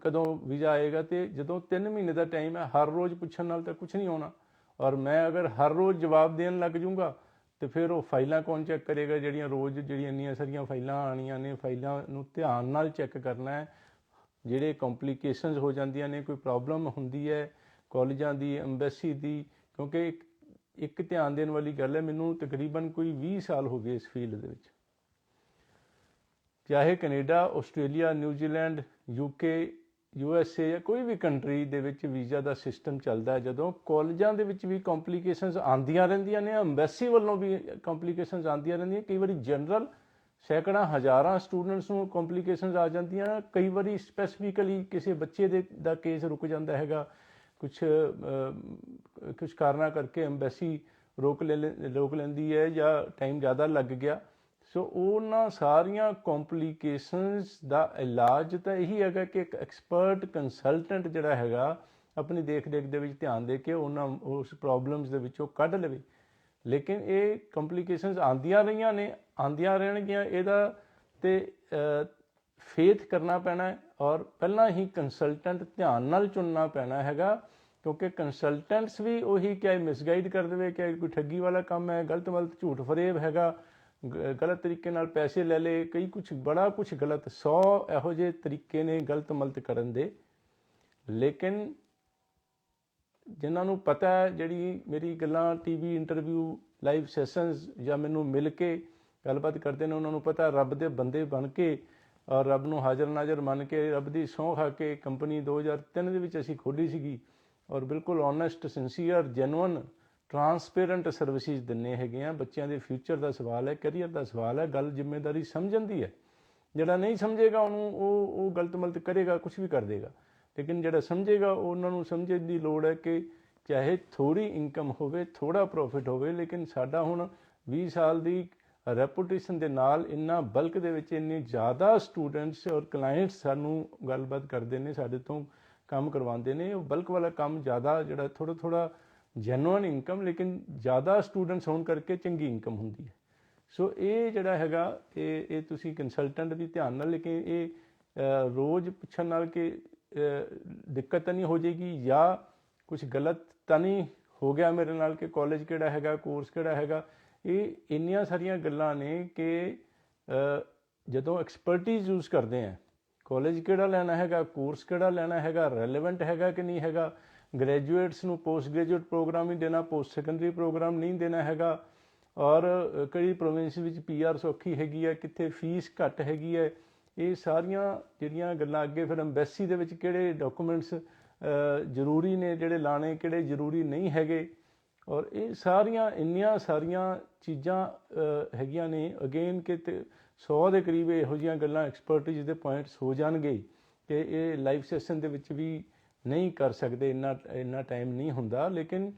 ਕਦੋਂ ਵੀਜ਼ਾ ਆਏਗਾ। ਅਤੇ ਜਦੋਂ 3 ਮਹੀਨੇ ਦਾ ਟਾਈਮ ਹੈ, ਹਰ ਰੋਜ਼ ਪੁੱਛਣ ਨਾਲ ਤਾਂ ਕੁਛ ਨਹੀਂ ਹੋਣਾ, ਔਰ ਮੈਂ ਅਗਰ ਹਰ ਰੋਜ਼ ਜਵਾਬ ਦੇਣ ਲੱਗ ਜੂੰਗਾ ਅਤੇ ਫਿਰ ਉਹ ਫਾਈਲਾਂ ਕੌਣ ਚੈੱਕ ਕਰੇਗਾ, ਜਿਹੜੀਆਂ ਇੰਨੀਆਂ ਸਾਰੀਆਂ ਫਾਈਲਾਂ ਆਉਣੀਆਂ ਨੇ। ਫਾਈਲਾਂ ਨੂੰ ਧਿਆਨ ਨਾਲ ਚੈੱਕ ਕਰਨਾ ਹੈ। ਜਿਹੜੇ ਕੰਪਲੀਕੇਸ਼ਨਸ ਹੋ ਜਾਂਦੀਆਂ ਨੇ, ਕੋਈ ਪ੍ਰੋਬਲਮ ਹੁੰਦੀ ਹੈ ਕਾਲਜਾਂ ਦੀ, ਅੰਬੈਸੀ ਦੀ, ਕਿਉਂਕਿ ਇੱਕ ਧਿਆਨ ਦੇਣ ਵਾਲੀ ਗੱਲ ਹੈ, ਮੈਨੂੰ ਤਕਰੀਬਨ ਕੋਈ 20 ਸਾਲ ਹੋ ਗਏ ਇਸ ਫੀਲਡ ਦੇ ਵਿੱਚ, ਚਾਹੇ Canada, Australia, New Zealand, UK, USA ਜਾਂ ਕੋਈ ਵੀ ਕੰਟਰੀ ਦੇ ਵਿੱਚ ਵੀਜ਼ਾ ਦਾ ਸਿਸਟਮ ਚੱਲਦਾ। ਜਦੋਂ ਕਾਲਜਾਂ ਦੇ ਵਿੱਚ ਵੀ ਕੰਪਲੀਕੇਸ਼ਨਸ ਆਉਂਦੀਆਂ ਰਹਿੰਦੀਆਂ ਨੇ, ਅੰਬੈਸੀ ਵੱਲੋਂ ਵੀ ਕੰਪਲੀਕੇਸ਼ਨਸ ਆਉਂਦੀਆਂ ਰਹਿੰਦੀਆਂ, ਕਈ ਵਾਰੀ ਜਨਰਲ ਸੈਂਕੜਾਂ ਹਜ਼ਾਰਾਂ ਸਟੂਡੈਂਟਸ ਨੂੰ ਕੰਪਲੀਕੇਸ਼ਨਸ ਆ ਜਾਂਦੀਆਂ। ਕਈ ਵਾਰੀ ਸਪੈਸੀਫਿਕਲੀ ਕਿਸੇ ਬੱਚੇ ਦਾ ਕੇਸ ਰੁਕ ਜਾਂਦਾ ਹੈਗਾ, ਕੁਛ ਕਾਰਨਾਂ ਕਰਕੇ ਅੰਬੈਸੀ ਰੋਕ ਲੈਂਦੀ ਹੈ ਜਾਂ ਟਾਈਮ ਜ਼ਿਆਦਾ ਲੱਗ ਗਿਆ। ਸੋ ਉਹਨਾਂ ਸਾਰੀਆਂ ਕੰਪਲੀਕੇਸ਼ਨਸ ਦਾ ਇਲਾਜ ਤਾਂ ਇਹੀ ਹੈਗਾ ਕਿ ਇੱਕ ਐਕਸਪਰਟ ਕੰਸਲਟੈਂਟ ਜਿਹੜਾ ਹੈਗਾ ਆਪਣੀ ਦੇਖ ਰੇਖ ਦੇ ਵਿੱਚ ਧਿਆਨ ਦੇ ਕੇ ਉਸ ਪ੍ਰੋਬਲਮਸ ਦੇ ਵਿੱਚੋਂ ਕੱਢ ਲਵੇ। ਲੇਕਿਨ ਇਹ ਕੰਪਲੀਕੇਸ਼ਨਸ ਆਉਂਦੀਆਂ ਰਹੀਆਂ ਨੇ, ਆਉਂਦੀਆਂ ਰਹਿਣਗੀਆਂ। ਇਹਦਾ ਤੇ ਫੇਥ ਕਰਨਾ ਪੈਣਾ, ਔਰ ਪਹਿਲਾਂ ਹੀ ਕੰਸਲਟੈਂਟ ਧਿਆਨ ਨਾਲ ਚੁਣਨਾ ਪੈਣਾ ਹੈਗਾ, ਕਿਉਂਕਿ ਕੰਸਲਟੈਂਟਸ ਵੀ ਉਹੀ ਕਿ ਮਿਸਗਾਈਡ ਕਰ ਦੇਵੇ, ਕਿ ਕੋਈ ਠੱਗੀ ਵਾਲਾ ਕੰਮ ਹੈ, ਗਲਤ ਝੂਠ ਫਰੇਬ ਹੈਗਾ, ਗਲਤ ਤਰੀਕੇ ਨਾਲ ਪੈਸੇ ਲੈ ਲਏ, ਬੜਾ ਕੁਛ ਗਲਤ, 100 ਇਹੋ ਜਿਹੇ ਤਰੀਕੇ ਨੇ ਗਲਤ ਮਲਤ ਕਰਨ ਦੇ। ਲੇਕਿਨ ਜਿਨ੍ਹਾਂ ਨੂੰ ਪਤਾ ਹੈ, ਜਿਹੜੀ ਮੇਰੀ ਗੱਲਾਂ TV ਇੰਟਰਵਿਊ, ਲਾਈਵ ਸੈਸ਼ਨਸ ਜਾਂ ਮੈਨੂੰ ਮਿਲ ਕੇ ਗੱਲਬਾਤ ਕਰਦੇ ਨੇ, ਉਹਨਾਂ ਨੂੰ ਪਤਾ ਰੱਬ ਦੇ ਬੰਦੇ ਬਣ ਕੇ ਔਰ ਰੱਬ ਨੂੰ ਹਾਜ਼ਰ ਨਾਜ਼ਰ ਮੰਨ ਕੇ, ਰੱਬ ਦੀ ਸਹੁੰ ਖਾ ਕੇ ਕੰਪਨੀ 2003 ਦੇ ਵਿੱਚ ਅਸੀਂ ਖੋਲ੍ਹੀ ਸੀਗੀ, ਔਰ ਬਿਲਕੁਲ honest, sincere, genuine, transparent services ਦਿੰਦੇ ਹੈਗੇ ਆ। ਬੱਚਿਆਂ ਦੇ ਫਿਊਚਰ ਦਾ ਸਵਾਲ ਹੈ, ਕੈਰੀਅਰ ਦਾ ਸਵਾਲ ਹੈ, ਗੱਲ ਜ਼ਿੰਮੇਵਾਰੀ ਸਮਝਣ ਦੀ ਹੈ। ਜਿਹੜਾ ਨਹੀਂ ਸਮਝੇਗਾ ਉਹਨੂੰ ਉਹ ਗਲਤ ਮਲਤ ਕਰੇਗਾ, ਕੁਛ ਵੀ ਕਰ ਦੇਗਾ। ਲੇਕਿਨ ਜਿਹੜਾ ਸਮਝੇਗਾ ਉਹਨਾਂ ਨੂੰ ਸਮਝਣ ਦੀ ਲੋੜ ਹੈ ਕਿ ਚਾਹੇ ਥੋੜ੍ਹੀ ਇਨਕਮ ਹੋਵੇ, ਥੋੜ੍ਹਾ ਪ੍ਰੋਫਿਟ ਹੋਵੇ, ਲੇਕਿਨ ਸਾਡਾ ਹੁਣ 20 ਸਾਲ ਦੀ ਰੈਪੂਟੇਸ਼ਨ ਦੇ ਨਾਲ ਇੰਨਾ ਬਲਕ ਦੇ ਵਿੱਚ ਇੰਨੇ ਜ਼ਿਆਦਾ ਸਟੂਡੈਂਟਸ ਔਰ ਕਲਾਇੰਟਸ ਸਾਨੂੰ ਗੱਲਬਾਤ ਕਰਦੇ ਨੇ, ਸਾਡੇ ਤੋਂ ਕੰਮ ਕਰਵਾਉਂਦੇ ਨੇ। ਉਹ ਬਲਕ ਵਾਲਾ ਕੰਮ ਜ਼ਿਆਦਾ, ਜਿਹੜਾ ਥੋੜ੍ਹਾ ਜੈਨੂਅਨ ਇਨਕਮ, ਲੇਕਿਨ ਜ਼ਿਆਦਾ ਸਟੂਡੈਂਟਸ ਹੋਣ ਕਰਕੇ ਚੰਗੀ ਇਨਕਮ ਹੁੰਦੀ ਹੈ। ਸੋ ਇਹ ਜਿਹੜਾ ਹੈਗਾ ਇਹ ਤੁਸੀਂ ਕੰਸਲਟੈਂਟ ਵੀ ਧਿਆਨ ਨਾਲ, ਲੇਕਿਨ ਇਹ ਰੋਜ਼ ਪੁੱਛਣ ਨਾਲ ਕਿ ਦਿੱਕਤ ਤਾਂ ਨਹੀਂ ਹੋ ਜਾਏਗੀ ਜਾਂ ਕੁਛ ਗਲਤ ਤਾਂ ਨਹੀਂ ਹੋ ਗਿਆ ਮੇਰੇ ਨਾਲ, ਕਿ ਕਾਲਜ ਕਿਹੜਾ ਹੈਗਾ, ਕੋਰਸ ਕਿਹੜਾ ਹੈਗਾ। ਇਹ ਇੰਨੀਆਂ ਸਾਰੀਆਂ ਗੱਲਾਂ ਨੇ ਕਿ ਜਦੋਂ ਐਕਸਪਰਟੀਜ਼ ਯੂਜ਼ ਕਰਦੇ ਹਾਂ, ਕਾਲਜ ਕਿਹੜਾ ਲੈਣਾ ਹੈਗਾ, ਕੋਰਸ ਕਿਹੜਾ ਲੈਣਾ ਹੈਗਾ, ਰੈਲੇਵੈਂਟ ਹੈਗਾ ਕਿ ਨਹੀਂ ਹੈਗਾ, ਗ੍ਰੈਜੂਏਟਸ ਨੂੰ ਪੋਸਟ ਗ੍ਰੈਜੂਏਟ ਪ੍ਰੋਗਰਾਮ ਹੀ ਦੇਣਾ, ਪੋਸਟ ਸੈਕੰਡਰੀ ਪ੍ਰੋਗਰਾਮ ਨਹੀਂ ਦੇਣਾ ਹੈਗਾ, ਔਰ ਕਈ ਪ੍ਰੋਵਿੰਸ ਵਿੱਚ PR ਸੌਖੀ ਹੈਗੀ ਹੈ, ਕਿੱਥੇ ਫੀਸ ਘੱਟ ਹੈਗੀ ਹੈ। ਇਹ ਸਾਰੀਆਂ ਜਿਹੜੀਆਂ ਗੱਲਾਂ ਅੱਗੇ ਫਿਰ ਅੰਬੈਸੀ ਦੇ ਵਿੱਚ ਕਿਹੜੇ ਡਾਕੂਮੈਂਟਸ ਜ਼ਰੂਰੀ ਨੇ ਜਿਹੜੇ ਲਾਣੇ, ਕਿਹੜੇ ਜ਼ਰੂਰੀ ਨਹੀਂ ਹੈਗੇ, ਔਰ ਇਹ ਸਾਰੀਆਂ ਇੰਨੀਆਂ ਸਾਰੀਆਂ ਚੀਜ਼ਾਂ ਹੈਗੀਆਂ ਨੇ ਅਗੇਨ ਕਿ 100 ਦੇ ਕਰੀਬ ਇਹੋ ਜਿਹੀਆਂ ਗੱਲਾਂ ਐਕਸਪਰਟਿਜ਼ ਦੇ ਪੁਆਇੰਟਸ ਹੋ ਜਾਣਗੇ ਕਿ ਇਹ ਲਾਈਵ ਸੈਸ਼ਨ ਦੇ ਵਿੱਚ ਵੀ ਨਹੀਂ ਕਰ ਸਕਦੇ, ਇੰਨਾ ਟਾਈਮ ਨਹੀਂ ਹੁੰਦਾ। ਲੇਕਿਨ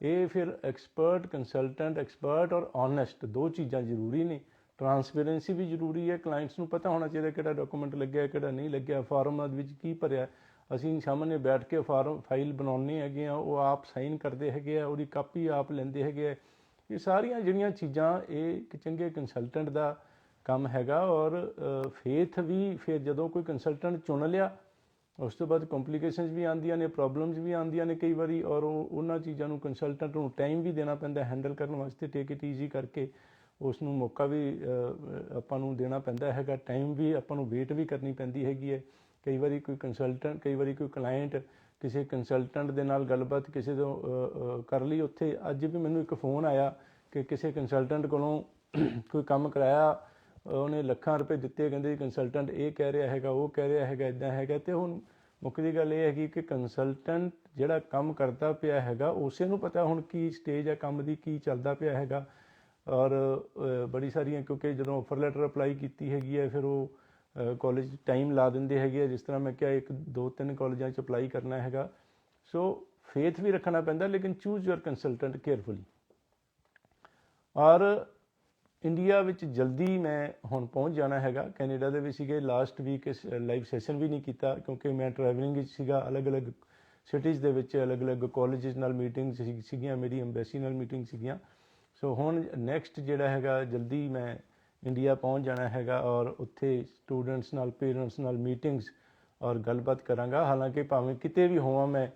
ਇਹ ਫਿਰ ਐਕਸਪਰਟ, ਕੰਸਲਟੈਂਟ ਐਕਸਪਰਟ ਔਰ ਓਨੈਸਟ ਦੋ ਚੀਜ਼ਾਂ ਜ਼ਰੂਰੀ ਨੇ। ਟਰਾਂਸਪੇਰੈਂਸੀ ਵੀ ਜ਼ਰੂਰੀ ਹੈ, ਕਲਾਇੰਟਸ ਨੂੰ ਪਤਾ ਹੋਣਾ ਚਾਹੀਦਾ ਕਿਹੜਾ ਡਾਕੂਮੈਂਟ ਲੱਗਿਆ, ਕਿਹੜਾ ਨਹੀਂ ਲੱਗਿਆ, ਫਾਰਮਾਂ ਵਿੱਚ ਕੀ ਭਰਿਆ। ਅਸੀਂ ਸਾਹਮਣੇ ਬੈਠ ਕੇ ਫਾਈਲ ਬਣਾਉਂਦੇ ਹੈਗੇ ਆ, ਉਹ ਆਪ ਸਾਈਨ ਕਰਦੇ ਹੈਗੇ ਆ, ਉਹਦੀ ਕਾਪੀ ਆਪ ਲੈਂਦੇ ਹੈਗੇ ਆ। ਇਹ ਸਾਰੀਆਂ ਜਿਹੜੀਆਂ ਚੀਜ਼ਾਂ ਇਹ ਇੱਕ ਚੰਗੇ ਕੰਸਲਟੈਂਟ ਦਾ ਕੰਮ ਹੈਗਾ। ਔਰ ਫੇਥ ਵੀ ਫਿਰ ਜਦੋਂ ਕੋਈ ਕੰਸਲਟੈਂਟ ਚੁਣ ਲਿਆ ਉਸ ਤੋਂ ਬਾਅਦ ਕੰਪਲੀਕੇਸ਼ਨਸ ਵੀ ਆਉਂਦੀਆਂ ਨੇ, ਪ੍ਰੋਬਲਮਸ ਵੀ ਆਉਂਦੀਆਂ ਨੇ ਕਈ ਵਾਰੀ, ਔਰ ਉਹਨਾਂ ਚੀਜ਼ਾਂ ਨੂੰ ਕੰਸਲਟੈਂਟ ਨੂੰ ਟਾਈਮ ਵੀ ਦੇਣਾ ਪੈਂਦਾ ਹੈਂਡਲ ਕਰਨ ਵਾਸਤੇ। ਟੇਕ ਇਟ ਈਜ਼ੀ ਕਰਕੇ ਉਸ ਨੂੰ ਮੌਕਾ ਵੀ ਆਪਾਂ ਨੂੰ ਦੇਣਾ ਪੈਂਦਾ ਹੈਗਾ, ਟਾਈਮ ਵੀ ਆਪਾਂ ਨੂੰ ਵੇਟ ਵੀ ਕਰਨੀ ਪੈਂਦੀ ਹੈਗੀ ਹੈ। ਕਈ ਵਾਰੀ ਕੋਈ ਕੰਸਲਟੈਂਟ, ਕਈ ਵਾਰੀ ਕੋਈ ਕਲਾਇੰਟ ਕਿਸੇ ਕੰਸਲਟੈਂਟ ਦੇ ਨਾਲ ਗੱਲਬਾਤ ਕਿਸੇ ਤੋਂ ਕਰ ਲਈ। ਉੱਥੇ ਅੱਜ ਵੀ ਮੈਨੂੰ ਇੱਕ ਫੋਨ ਆਇਆ ਕਿ ਕਿਸੇ ਕੰਸਲਟੈਂਟ ਕੋਲੋਂ ਕੋਈ ਕੰਮ ਕਰਾਇਆ, ਉਹਨੇ ਲੱਖਾਂ ਰੁਪਏ ਦਿੱਤੇ, ਕਹਿੰਦੇ ਕੰਸਲਟੈਂਟ ਇਹ ਕਹਿ ਰਿਹਾ ਹੈਗਾ, ਉਹ ਕਹਿ ਰਿਹਾ ਹੈਗਾ, ਇੱਦਾਂ ਹੈਗਾ। ਅਤੇ ਹੁਣ ਮੁੱਖ ਦੀ ਗੱਲ ਇਹ ਹੈਗੀ ਕਿ ਕੰਸਲਟੈਂਟ ਜਿਹੜਾ ਕੰਮ ਕਰਦਾ ਪਿਆ ਹੈਗਾ ਉਸੇ ਨੂੰ ਪਤਾ ਹੁਣ ਕੀ ਸਟੇਜ ਹੈ ਕੰਮ ਦੀ, ਕੀ ਚੱਲਦਾ ਪਿਆ ਹੈਗਾ। ਔਰ ਬੜੀ ਸਾਰੀਆਂ, ਕਿਉਂਕਿ ਜਦੋਂ ਆਫਰ ਲੈਟਰ ਅਪਲਾਈ ਕੀਤੀ ਹੈਗੀ ਹੈ ਫਿਰ ਉਹ ਕਾਲਜ ਟਾਈਮ ਲਾ ਦਿੰਦੇ ਹੈਗੇ ਆ। ਜਿਸ ਤਰ੍ਹਾਂ ਮੈਂ ਕਿਹਾ 1-2-3 ਕਾਲਜਾਂ 'ਚ ਅਪਲਾਈ ਕਰਨਾ ਹੈਗਾ। ਸੋ ਫੇਥ ਵੀ ਰੱਖਣਾ ਪੈਂਦਾ, ਲੇਕਿਨ ਚੂਜ਼ ਯੂਅਰ ਕੰਸਲਟੈਂਟ ਕੇਅਰਫੁਲੀ। ਔਰ ਇੰਡੀਆ ਵਿੱਚ ਜਲਦੀ ਮੈਂ ਹੁਣ ਪਹੁੰਚ ਜਾਣਾ ਹੈਗਾ। ਕੈਨੇਡਾ ਦੇ ਵਿੱਚ ਸੀਗੇ ਲਾਸਟ ਵੀਕ, ਲਾਈਵ ਸੈਸ਼ਨ ਵੀ ਨਹੀਂ ਕੀਤਾ ਕਿਉਂਕਿ ਮੈਂ ਟਰੈਵਲਿੰਗ ਵਿੱਚ ਸੀਗਾ, ਅਲੱਗ-ਅਲੱਗ ਸਿਟੀਜ਼ ਦੇ ਵਿੱਚ ਅਲੱਗ-ਅਲੱਗ ਕਾਲਜਿਸ ਨਾਲ ਮੀਟਿੰਗ ਸੀਗੀਆਂ, ਮੇਰੀ ਅੰਬੈਸੀ ਨਾਲ ਮੀਟਿੰਗ ਸੀਗੀਆਂ। ਸੋ ਹੁਣ ਨੈਕਸਟ ਜਿਹੜਾ ਹੈਗਾ ਜਲਦੀ ਮੈਂ ਇੰਡੀਆ ਪਹੁੰਚ ਜਾਣਾ ਹੈਗਾ ਔਰ ਉੱਥੇ ਸਟੂਡੈਂਟਸ ਨਾਲ, ਪੇਰੈਂਟਸ ਨਾਲ ਮੀਟਿੰਗਸ ਔਰ ਗੱਲਬਾਤ ਕਰਾਂਗਾ। ਹਾਲਾਂਕਿ ਭਾਵੇਂ ਕਿਤੇ ਵੀ ਹੋਵਾਂ, ਮੈਂ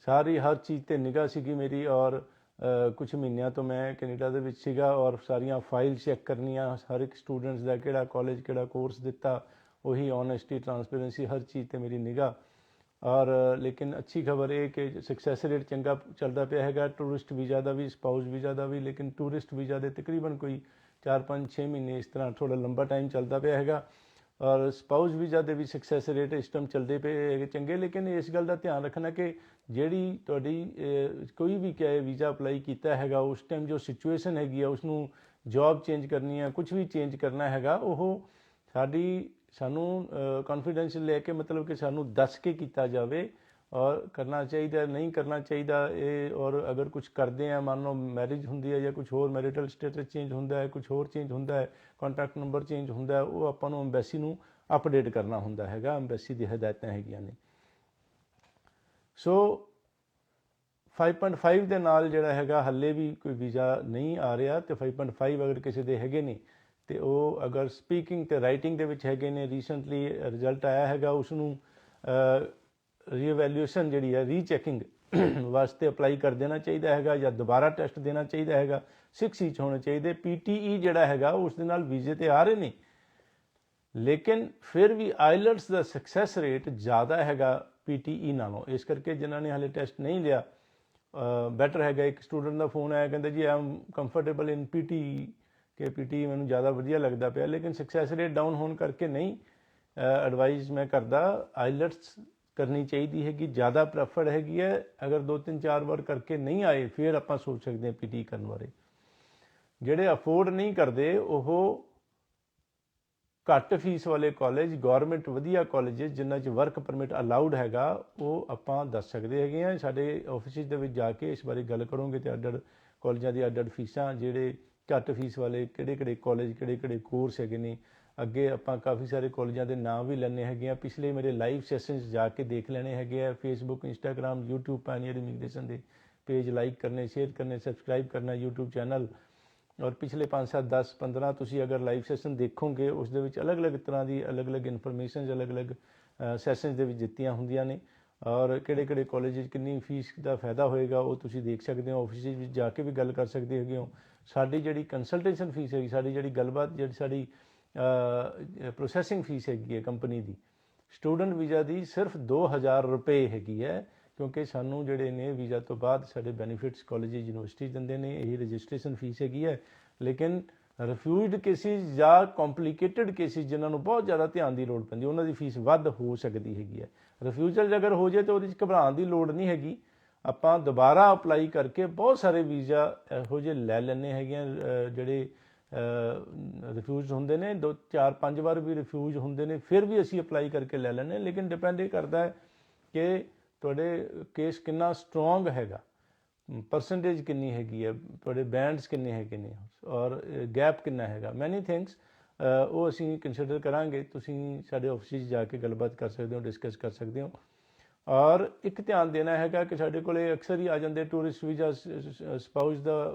ਸਾਰੀ ਹਰ ਚੀਜ਼ 'ਤੇ ਨਿਗਾਹ ਸੀਗੀ ਮੇਰੀ। ਔਰ ਕੁਛ ਮਹੀਨਿਆਂ ਤੋਂ ਮੈਂ ਕੈਨੇਡਾ ਦੇ ਵਿੱਚ ਸੀਗਾ ਔਰ ਸਾਰੀਆਂ ਫਾਈਲ ਚੈੱਕ ਕਰਨੀਆਂ, ਹਰ ਇੱਕ ਸਟੂਡੈਂਟਸ ਦਾ ਕਿਹੜਾ ਕਾਲਜ, ਕਿਹੜਾ ਕੋਰਸ ਦਿੱਤਾ, ਉਹੀ ਓਨੈਸਟੀ, ਟਰਾਂਸਪੇਰੈਂਸੀ, ਹਰ ਚੀਜ਼ 'ਤੇ ਮੇਰੀ ਨਿਗਾਹ। ਔਰ ਲੇਕਿਨ ਅੱਛੀ ਖਬਰ ਇਹ ਕਿ ਸਕਸੈਸ ਰੇਟ ਚੰਗਾ ਚੱਲਦਾ ਪਿਆ ਹੈਗਾ, ਟੂਰਿਸਟ ਵੀਜ਼ਾ ਦਾ ਵੀ, ਸਪਾਊਸ ਵੀਜ਼ਾ ਦਾ ਵੀ। ਲੇਕਿਨ ਟੂਰਿਸਟ ਵੀਜ਼ਾ ਦੇ ਤਕਰੀਬਨ ਕੋਈ 4-5-6 ਮਹੀਨੇ ਇਸ ਤਰ੍ਹਾਂ ਥੋੜ੍ਹਾ ਲੰਬਾ ਟਾਈਮ ਚੱਲਦਾ ਪਿਆ ਹੈਗਾ। ਔਰ ਸਪਾਊਸ ਵੀਜ਼ਾ ਦੇ ਵੀ ਸਕਸੈਸ ਰੇਟ ਇਸ ਟਾਈਮ ਚੱਲਦੇ ਪਏ ਹੈਗੇ ਚੰਗੇ। ਲੇਕਿਨ ਇਸ ਗੱਲ ਦਾ ਧਿਆਨ ਰੱਖਣਾ ਕਿ ਜਿਹੜੀ ਤੁਹਾਡੀ ਕੋਈ ਵੀ ਕਿਆ ਵੀਜ਼ਾ ਅਪਲਾਈ ਕੀਤਾ ਹੈਗਾ ਉਸ ਟਾਈਮ ਜੋ ਸਿਚੁਏਸ਼ਨ ਹੈਗੀ ਆ, ਉਸਨੂੰ ਜੋਬ ਚੇਂਜ ਕਰਨੀ ਹੈ, ਕੁਛ ਵੀ ਚੇਂਜ ਕਰਨਾ ਹੈਗਾ, ਉਹ ਸਾਨੂੰ ਕੌਨਫੀਡੈਂਸ ਲੈ ਕੇ, ਮਤਲਬ ਕਿ ਸਾਨੂੰ ਦੱਸ ਕੇ ਕੀਤਾ ਜਾਵੇ ਔਰ ਕਰਨਾ ਚਾਹੀਦਾ, ਨਹੀਂ ਕਰਨਾ ਚਾਹੀਦਾ ਇਹ। ਔਰ ਅਗਰ ਕੁਛ ਕਰਦੇ ਆ, ਮੰਨ ਲਓ ਮੈਰਿਜ ਹੁੰਦੀ ਹੈ ਜਾਂ ਕੁਛ ਹੋਰ, ਮੈਰਿਟਲ ਸਟੇਟਸ ਚੇਂਜ ਹੁੰਦਾ ਹੈ, ਕੁਛ ਹੋਰ ਚੇਂਜ ਹੁੰਦਾ ਹੈ, ਕੰਟੈਕਟ ਨੰਬਰ ਚੇਂਜ ਹੁੰਦਾ ਹੈ, ਉਹ ਆਪਾਂ ਨੂੰ ਅੰਬੈਸੀ ਨੂੰ ਅਪਡੇਟ ਕਰਨਾ ਹੁੰਦਾ ਹੈਗਾ। ਅੰਬੈਸੀ ਦੀ ਹਦਾਇਤਾਂ ਹੈਗੀਆਂ ਨੇ। ਸੋ 5.5 ਦੇ ਨਾਲ ਜਿਹੜਾ ਹੈਗਾ ਹਾਲੇ ਵੀ ਕੋਈ ਵੀਜ਼ਾ ਨਹੀਂ ਆ ਰਿਹਾ। ਅਤੇ 5.5 ਅਗਰ ਕਿਸੇ ਦੇ ਹੈਗੇ ਨੇ ਅਤੇ ਉਹ ਅਗਰ ਸਪੀਕਿੰਗ ਅਤੇ ਰਾਈਟਿੰਗ ਦੇ ਵਿੱਚ ਹੈਗੇ ਨੇ, ਰੀਸੈਂਟਲੀ ਰਿਜ਼ਲਟ ਆਇਆ ਹੈਗਾ, ਉਸਨੂੰ ਰੀਵੈਲਿਊਸ਼ਨ ਜਿਹੜੀ ਹੈ, ਰੀਚੈਕਿੰਗ ਵਾਸਤੇ ਅਪਲਾਈ ਕਰ ਦੇਣਾ ਚਾਹੀਦਾ ਹੈਗਾ ਜਾਂ ਦੁਬਾਰਾ ਟੈਸਟ ਦੇਣਾ ਚਾਹੀਦਾ ਹੈਗਾ। 6 each ਹੋਣੇ ਚਾਹੀਦੇ। PTE ਜਿਹੜਾ ਹੈਗਾ ਉਸ ਦੇ ਨਾਲ ਵੀਜ਼ੇ 'ਤੇ ਆ ਰਹੇ ਨੇ, ਲੇਕਿਨ ਫਿਰ ਵੀ ਆਈਲੈਟਸ ਦਾ ਸਕਸੈਸ ਰੇਟ ਜ਼ਿਆਦਾ ਹੈਗਾ PTE ਨਾਲੋਂ। ਇਸ ਕਰਕੇ ਜਿਨ੍ਹਾਂ ਨੇ ਹਾਲੇ ਟੈਸਟ ਨਹੀਂ ਲਿਆ ਬੈਟਰ ਹੈਗਾ। ਇੱਕ ਸਟੂਡੈਂਟ ਦਾ ਫੋਨ ਆਇਆ, ਕਹਿੰਦਾ ਜੀ I am comfortable in PTE, ਕਿ PTE ਮੈਨੂੰ ਜ਼ਿਆਦਾ ਵਧੀਆ ਲੱਗਦਾ ਪਿਆ, ਲੇਕਿਨ ਸਕਸੈਸ ਰੇਟ ਡਾਊਨ ਹੋਣ ਕਰਕੇ ਨਹੀਂ ਐਡਵਾਈਜ਼ ਮੈਂ ਕਰਦਾ ਆਈਲੈਟਸ ਕਰਨੀ ਚਾਹੀਦੀ ਹੈਗੀ, ਜ਼ਿਆਦਾ ਪ੍ਰੈਫਰਡ ਹੈਗੀ ਹੈ। ਅਗਰ 2-3-4 ਵਾਰ ਕਰਕੇ ਨਹੀਂ ਆਏ ਫਿਰ ਆਪਾਂ ਸੋਚ ਸਕਦੇ ਹਾਂ ਪੀਟੀ ਕਰਨ ਬਾਰੇ। ਜਿਹੜੇ ਅਫੋਰਡ ਨਹੀਂ ਕਰਦੇ ਉਹ ਘੱਟ ਫੀਸ ਵਾਲੇ ਕਾਲਜ, ਗੌਰਮੈਂਟ ਵਧੀਆ ਕਾਲਜ ਜਿਨ੍ਹਾਂ 'ਚ ਵਰਕ ਪਰਮਿਟ ਅਲਾਊਡ ਹੈਗਾ, ਉਹ ਆਪਾਂ ਦੱਸ ਸਕਦੇ ਹੈਗੇ ਹਾਂ। ਸਾਡੇ ਆਫਿਸ ਦੇ ਵਿੱਚ ਜਾ ਕੇ ਇਸ ਬਾਰੇ ਗੱਲ ਕਰੋਗੇ ਤੇ ਅੱਡ ਕਾਲਜਾਂ ਦੀ ਅੱਡ ਫੀਸਾਂ, ਜਿਹੜੇ ਘੱਟ ਫੀਸ ਵਾਲੇ ਕਿਹੜੇ ਕਾਲਜ, ਕਿਹੜੇ ਕੋਰਸ ਹੈਗੇ ਨੇ। ਅੱਗੇ ਆਪਾਂ ਕਾਫੀ ਸਾਰੇ ਕਾਲਜਾਂ ਦੇ ਨਾਮ ਵੀ ਲੈਣੇ ਹੈਗੇ ਆ। ਪਿਛਲੇ ਮੇਰੇ ਲਾਈਵ ਸੈਸ਼ਨਸ ਜਾ ਕੇ ਦੇਖ ਲੈਣੇ ਹੈਗੇ ਆ। Facebook, Instagram, YouTube pioneer immigration ਦੇ ਪੇਜ ਲਾਈਕ ਕਰਨੇ, ਸ਼ੇਅਰ ਕਰਨੇ, ਸਬਸਕ੍ਰਾਈਬ ਕਰਨਾ YouTube ਚੈਨਲ। ਔਰ ਪਿਛਲੇ 5-7, 10, 15 ਤੁਸੀਂ ਅਗਰ ਲਾਈਵ ਸੈਸ਼ਨ ਦੇਖੋਗੇ ਉਸ ਦੇ ਵਿੱਚ ਅਲੱਗ-ਅਲੱਗ ਤਰ੍ਹਾਂ ਦੀ ਅਲੱਗ-ਅਲੱਗ ਇਨਫੋਰਮੇਸ਼ਨ ਅਲੱਗ-ਅਲੱਗ ਸੈਸ਼ਨਸ ਦੇ ਵਿੱਚ ਦਿੱਤੀਆਂ ਹੁੰਦੀਆਂ ਨੇ। ਔਰ ਕਿਹੜੇ ਕਾਲਜ ਵਿੱਚ ਕਿੰਨੀ ਫੀਸ ਦਾ ਫਾਇਦਾ ਹੋਏਗਾ ਉਹ ਤੁਸੀਂ ਦੇਖ ਸਕਦੇ ਹੋ। ਆਫਿਸ ਵਿੱਚ ਜਾ ਕੇ ਵੀ ਗੱਲ ਕਰ ਸਕਦੇ ਹੈਗੇ ਹੋ। ਸਾਡੀ ਜਿਹੜੀ ਕੰਸਲਟੇਸ਼ਨ ਫੀਸ ਹੈਗੀ, ਸਾਡੀ ਜਿਹੜੀ ਗੱਲਬਾਤ, ਜਿਹੜੀ ਸਾਡੀ ਪ੍ਰੋਸੈਸਿੰਗ ਫੀਸ ਹੈਗੀ ਹੈ ਕੰਪਨੀ ਦੀ, ਸਟੂਡੈਂਟ ਵੀਜ਼ਾ ਦੀ ਸਿਰਫ 2000 ਰੁਪਏ ਹੈਗੀ ਹੈ। ਕਿਉਂਕਿ ਸਾਨੂੰ ਜਿਹੜੇ ਨੇ ਵੀਜ਼ਾ ਤੋਂ ਬਾਅਦ ਸਾਡੇ ਬੈਨੀਫਿਟਸ ਕਾਲਜ ਯੂਨੀਵਰਸਿਟੀ ਦਿੰਦੇ ਨੇ, ਇਹ ਰਜਿਸਟ੍ਰੇਸ਼ਨ ਫੀਸ ਹੈਗੀ ਹੈ। ਲੇਕਿਨ ਰਿਫਿਊਜ਼ਡ ਕੇਸਿਸ ਜਾਂ ਕੰਪਲੀਕੇਟਡ ਕੇਸਿਸ ਜਿਨ੍ਹਾਂ ਨੂੰ ਬਹੁਤ ਜ਼ਿਆਦਾ ਧਿਆਨ ਦੀ ਲੋੜ ਪੈਂਦੀ, ਉਹਨਾਂ ਦੀ ਫੀਸ ਵੱਧ ਹੋ ਸਕਦੀ ਹੈਗੀ ਹੈ। ਰਿਫਿਊਜ਼ਲ ਅਗਰ ਹੋ ਜਾਏ ਤਾਂ ਉਹਦੇ 'ਚ ਘਬਰਾਉਣ ਦੀ ਲੋੜ ਨਹੀਂ ਹੈਗੀ। ਆਪਾਂ ਦੁਬਾਰਾ ਅਪਲਾਈ ਕਰਕੇ ਬਹੁਤ ਸਾਰੇ ਵੀਜ਼ਾ ਇਹੋ ਜਿਹੇ ਲੈ ਲੈਂਦੇ ਹੈਗੇ ਆ ਜਿਹੜੇ ਰਿਫਿਊਜ਼ ਹੁੰਦੇ ਨੇ, 2-4-5 ਵਾਰ ਵੀ ਰਿਫਿਊਜ਼ ਹੁੰਦੇ ਨੇ, ਫਿਰ ਵੀ ਅਸੀਂ ਅਪਲਾਈ ਕਰਕੇ ਲੈ ਲੈਂਦੇ। ਲੇਕਿਨ ਡਿਪੈਂਡ ਇਹ ਕਰਦਾ ਹੈ ਕਿ ਤੁਹਾਡੇ ਕੇਸ ਕਿੰਨਾ ਸਟਰੋਂਗ ਹੈਗਾ, ਪਰਸੈਂਟੇਜ ਕਿੰਨੀ ਹੈਗੀ ਹੈ, ਤੁਹਾਡੇ ਬੈਂਡਸ ਕਿੰਨੇ ਹੈਗੇ ਨੇ, ਔਰ ਗੈਪ ਕਿੰਨਾ ਹੈਗਾ। ਮੈਨੀ ਥਿੰਗਸ ਉਹ ਅਸੀਂ ਕੰਸੀਡਰ ਕਰਾਂਗੇ। ਤੁਸੀਂ ਸਾਡੇ ਆਫਿਸ 'ਚ ਜਾ ਕੇ ਗੱਲਬਾਤ ਕਰ ਸਕਦੇ ਹੋ, ਡਿਸਕਸ ਕਰ ਸਕਦੇ ਹੋ। ਔਰ ਇੱਕ ਧਿਆਨ ਦੇਣਾ ਹੈਗਾ ਕਿ ਸਾਡੇ ਕੋਲ ਅਕਸਰ ਹੀ ਆ ਜਾਂਦੇ ਟੂਰਿਸਟ ਵੀਜ਼ਾ, ਸਪਾਊਸ ਦਾ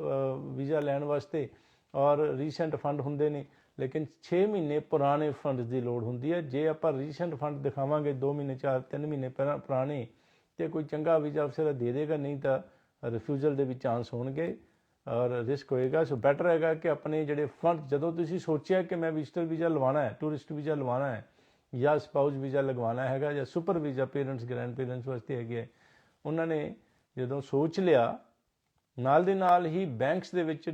ਵੀਜ਼ਾ ਲੈਣ ਵਾਸਤੇ, ਔਰ ਰੀਸੈਂਟ ਫੰਡ ਹੁੰਦੇ ਨੇ। ਲੇਕਿਨ 6 ਮਹੀਨੇ ਪੁਰਾਣੇ ਫੰਡ ਦੀ ਲੋੜ ਹੁੰਦੀ ਹੈ। ਜੇ ਆਪਾਂ ਰੀਸੈਂਟ ਫੰਡ ਦਿਖਾਵਾਂਗੇ 2 ਮਹੀਨੇ, 4-3 ਮਹੀਨੇ ਪੁਰਾਣੇ, ਤੇ ਕੋਈ ਚੰਗਾ ਵੀਜ਼ਾ ਅਫਸਰ ਦੇ ਦੇਗਾ, ਨਹੀਂ ਤਾਂ ਰਿਫਿਊਜ਼ਲ ਦੇ ਵੀ ਚਾਂਸ ਹੋਣਗੇ ਔਰ ਰਿਸਕ ਹੋਏਗਾ। ਸੋ ਬੈਟਰ ਹੈਗਾ ਕਿ ਆਪਣੇ ਜਿਹੜੇ ਫੰਡ, ਜਦੋਂ ਤੁਸੀਂ ਸੋਚਿਆ ਕਿ ਮੈਂ ਵਿਜ਼ਟਰ ਵੀਜ਼ਾ ਲਵਾਉਣਾ ਹੈ, ਟੂਰਿਸਟ ਵੀਜ਼ਾ ਲਵਾਉਣਾ ਹੈ, ਜਾਂ ਸਪਾਊਸ ਵੀਜ਼ਾ ਲਗਵਾਉਣਾ ਹੈਗਾ, ਜਾਂ super visa parents grandparents ਵਾਸਤੇ ਹੈਗੇ ਹੈ, ਉਹਨਾਂ ਨੇ ਜਦੋਂ ਸੋਚ ਲਿਆ, ਨਾਲ ਦੇ ਨਾਲ ਹੀ ਬੈਂਕਸ ਦੇ ਵਿੱਚ